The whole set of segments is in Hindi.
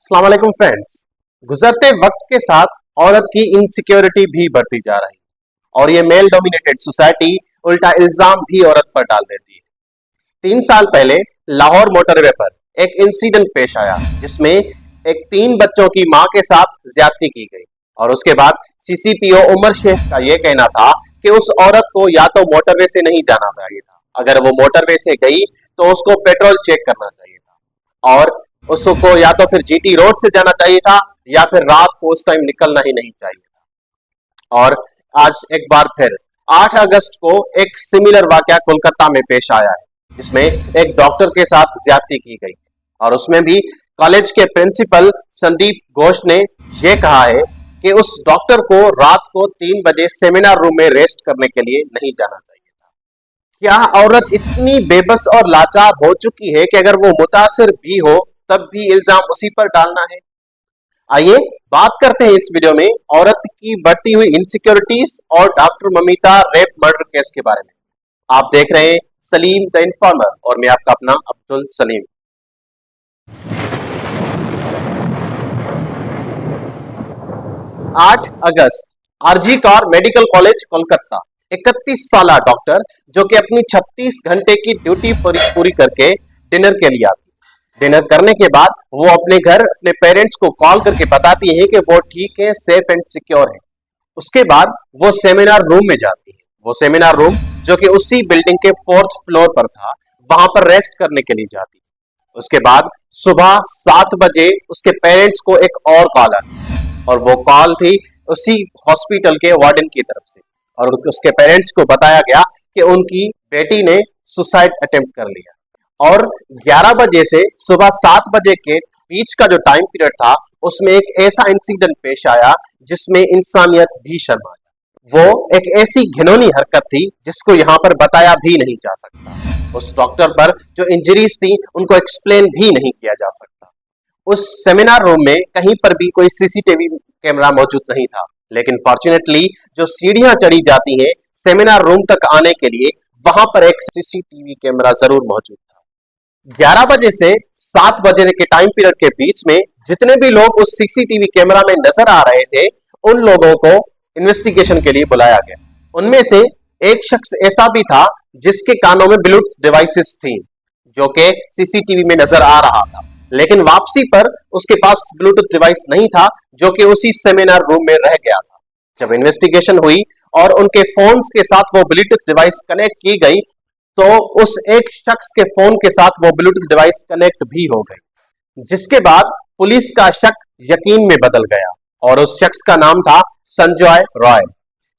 अस्सलाम वालेकुम फ्रेंड्स। गुजरते वक्त के साथ औरत की इनसिक्योरिटी भी बढ़ती जा रही है और ये मेल डोमिनेटेड सोसाइटी उल्टा इल्जाम भी औरत पर डाल देती है। 3 साल पहले लाहौर मोटरवे पर एक इंसिडेंट पेश आया जिसमें एक 3 बच्चों की मां के साथ ज्यादती की गई और उसके बाद सीसीपीओ उमर शेख का यह कहना था कि उस औरत को या तो मोटरवे से नहीं जाना चाहिए था, अगर वो मोटरवे से गई तो उसको पेट्रोल चेक करना चाहिए था और उसको या तो फिर जीटी रोड से जाना चाहिए था या फिर रात को उस टाइम निकलना ही नहीं चाहिए था। और आज एक बार फिर 8 अगस्त को एक सिमिलर वाकया कोलकाता में पेश आया है जिसमें एक डॉक्टर के साथ ज्यादती की गई और उसमें भी कॉलेज के प्रिंसिपल संदीप घोष ने यह कहा है कि उस डॉक्टर को रात को 3 बजे सेमिनार रूम में रेस्ट करने के लिए नहीं जाना चाहिए था। क्या औरत इतनी बेबस और लाचार हो चुकी है कि अगर वो मुतासिर भी हो तब भी इल्जाम उसी पर डालना है? आइए बात करते हैं इस वीडियो में औरत की बढ़ती हुई इनसिक्योरिटीज और doctor Mamita rape murder case के बारे में। आप देख रहे हैं सलीम द इन्फॉर्मर और मैं आपका अपना अब्दुल सलीम। 8 अगस्त RG Kaur medical college Kolkata 31 साल डॉक्टर जो कि अपनी 36 घंटे की ड्यूटी पूरी करके डिनर के लिए आती है। डिनर करने के बाद वो अपने घर अपने पेरेंट्स को कॉल करके बताती है कि वो ठीक है, सेफ एंड सिक्योर है। उसके बाद वो सेमिनार रूम में जाती है। वो सेमिनार रूम जो कि उसी बिल्डिंग के 4th फ्लोर पर था, वहां पर रेस्ट करने के लिए जाती है। उसके बाद सुबह 7 बजे उसके पेरेंट्स को एक और कॉल आई और वो कॉल थी उसी हॉस्पिटल के वार्डन की तरफ से और उसके पेरेंट्स को बताया गया कि उनकी बेटी ने सुसाइड अटेम्प्ट कर लिया। और 11 बजे से सुबह 7 बजे के बीच का जो टाइम पीरियड था उसमें एक ऐसा इंसिडेंट पेश आया जिसमें इंसानियत भी शर्मा गई। वो एक ऐसी घिनौनी हरकत थी जिसको यहाँ पर बताया भी नहीं जा सकता। उस डॉक्टर पर जो इंजरीज थी उनको एक्सप्लेन भी नहीं किया जा सकता। उस सेमिनार रूम में कहीं पर भी कोई सीसीटीवी कैमरा मौजूद नहीं था, लेकिन फॉर्चुनेटली जो सीढ़ियां चढ़ी जाती हैं सेमिनार रूम तक आने के लिए वहां पर एक सीसीटीवी कैमरा जरूर मौजूद था। 11 बजे से 7 बजे के टाइम पीरियड के बीच में जितने भी लोग उस सीसीटीवी कैमरा में नजर आ रहे थे उन लोगों को इन्वेस्टिगेशन के लिए बुलाया गया। उनमें से एक शख्स ऐसा भी था जिसके कानों में ब्लूटूथ डिवाइसेस थी जो कि सीसीटीवी में नजर आ रहा था, लेकिन वापसी पर उसके पास ब्लूटूथ डिवाइस नहीं था जो कि उसी सेमिनार रूम में रह गया था। जब इन्वेस्टिगेशन हुई और उनके फोन्स के साथ वो ब्लूटूथ डिवाइस कनेक्ट की गई तो उस एक शख्स के फोन के साथ वो ब्लूटूथ डिवाइस कनेक्ट भी हो गई, जिसके बाद पुलिस का शक यकीन में बदल गया और उस शख्स का नाम था संजय रॉय।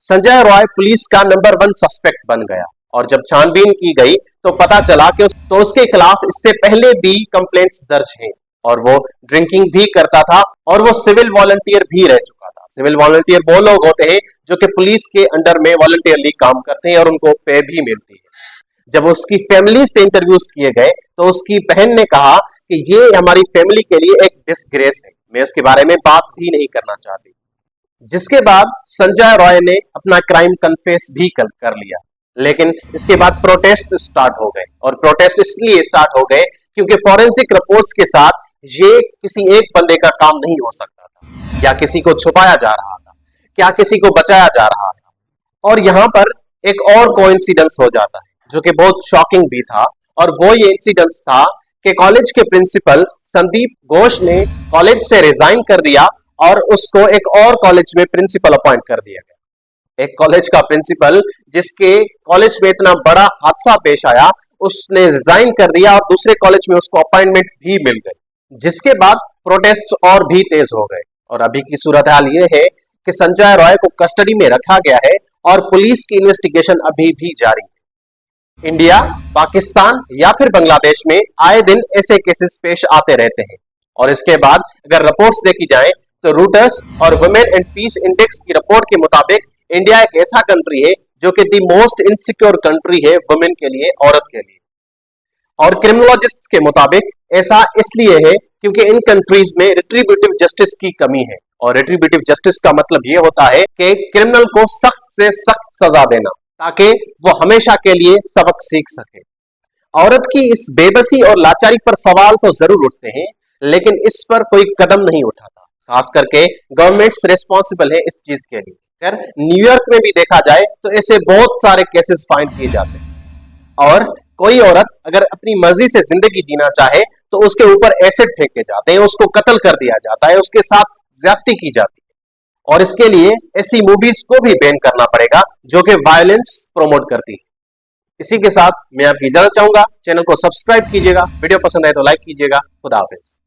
संजय रॉय पुलिस का नंबर 1 सस्पेक्ट बन गया और जब छानबीन की गई तो पता चला कि उसके खिलाफ इससे पहले भी कंप्लेंट्स दर्ज हैं और वो ड्रिंकिंग भी करता था और वो सिविल वॉलंटियर भी रह चुका था। सिविल वॉलंटियर वो लोग होते हैं जो कि पुलिस के अंडर में वॉलंटियरली काम करते हैं और उनको पे भी मिलती है। जब उसकी फैमिली से इंटरव्यूज किए गए तो उसकी बहन ने कहा कि ये हमारी फैमिली के लिए एक डिसग्रेस है, मैं उसके बारे में बात भी नहीं करना चाहती। जिसके बाद संजय रॉय ने अपना क्राइम कन्फेस भी कर लिया, लेकिन इसके बाद प्रोटेस्ट स्टार्ट हो गए और प्रोटेस्ट इसलिए स्टार्ट हो गए क्योंकि फॉरेंसिक रिपोर्ट्स के साथ ये किसी एक बंदे का काम नहीं हो सकता था। या किसी को छुपाया जा रहा था, क्या किसी को बचाया जा रहा था। और यहाँ पर एक और कोइंसिडेंस हो जाता है जो कि बहुत शॉकिंग भी था और वो ये इंसिडेंस था कि कॉलेज के प्रिंसिपल संदीप घोष ने कॉलेज से रिजाइन कर दिया और उसको एक और कॉलेज में प्रिंसिपल अपॉइंट कर दिया गया। एक कॉलेज का प्रिंसिपल जिसके कॉलेज में इतना बड़ा हादसा पेश आया उसने रिजाइन कर दिया और दूसरे कॉलेज में उसको अपॉइंटमेंट भी मिल गई, जिसके बाद प्रोटेस्ट और भी तेज हो गए और अभी की सूरत हाल ये है कि संजय रॉय को कस्टडी में रखा गया है और पुलिस की इन्वेस्टिगेशन अभी भी जारी है। इंडिया, पाकिस्तान या फिर बांग्लादेश में आए दिन ऐसे केसेस पेश आते रहते हैं और इसके बाद अगर रिपोर्ट्स देखी जाए तो रूटर्स और वुमेन एंड पीस इंडेक्स की रिपोर्ट के मुताबिक इंडिया एक ऐसा कंट्री है जो कि दी मोस्ट इनसिक्योर कंट्री है वुमेन के लिए, औरत के लिए। और क्रिमिनोलॉजिस्ट्स के मुताबिक ऐसा इसलिए है क्योंकि इन कंट्रीज में रिट्रीब्यूटिव जस्टिस की कमी है और रिट्रीब्यूटिव जस्टिस का मतलब ये होता है कि क्रिमिनल को सख्त से सख्त सजा देना ताकि वो हमेशा के लिए सबक सीख सके। औरत की इस बेबसी और लाचारी पर सवाल तो जरूर उठते हैं लेकिन इस पर कोई कदम नहीं उठाता। खास करके गवर्नमेंट्स रिस्पॉन्सिबल है इस चीज के लिए। अगर न्यूयॉर्क में भी देखा जाए तो ऐसे बहुत सारे केसेस फाइंड किए जाते हैं। और कोई औरत अगर अपनी मर्जी से जिंदगी जीना चाहे तो उसके ऊपर एसिड फेंके जाते हैं, उसको कत्ल कर दिया जाता है, उसके साथ ज्यादती की जाती है। और इसके लिए ऐसी मूवीज को भी बैन करना पड़ेगा जो कि वायलेंस प्रमोट करती है। इसी के साथ मैं आपकी इजाजत चाहूंगा। चैनल को सब्सक्राइब कीजिएगा, वीडियो पसंद आए तो लाइक कीजिएगा। खुदा हाफिज।